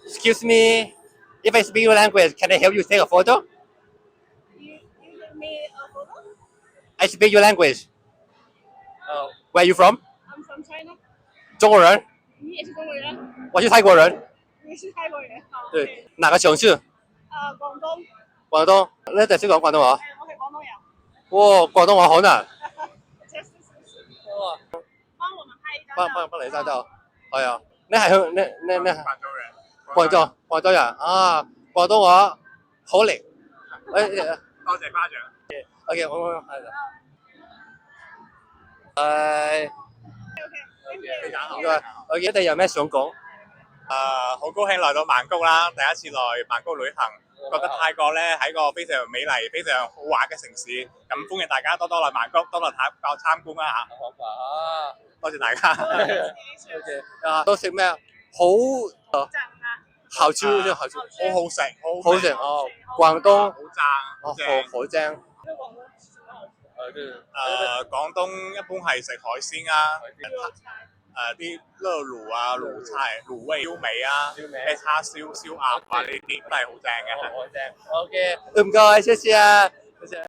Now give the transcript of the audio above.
Excuse me, if I speak your language, can I help you take a photo? You give me a photo? I speak your language. Where are you from? I'm from China. 中国人，你也是中国人？我是泰国人。你是泰国人？好。对，哪个城市？廣東。廣東。呢就識講廣東話。我係廣東人。哇，廣東話好難。哇！幫我們拍一張照。幫你張照。係啊，你係香你廣州人啊，廣東話好叻。多謝嘉獎。OK，我係啦。唔該。我記得你有咩想講？好高興來到曼谷啦！第一次來曼谷旅行，覺得泰國咧係一個非常美麗、非常好玩嘅城市。咁歡迎大家多多來曼谷，多多參觀啦嚇！好啊！多謝大家。OK 啊，都食咩啊？好吃就好吃，好好食，好食哦！廣東好讚，好正。廣東一般係食海鮮啊，啲樂滷啊、滷菜、滷味、燒味啊、咩叉燒、燒鴨啊呢啲都係好正嘅。好正。OK，唔該，謝謝。謝謝。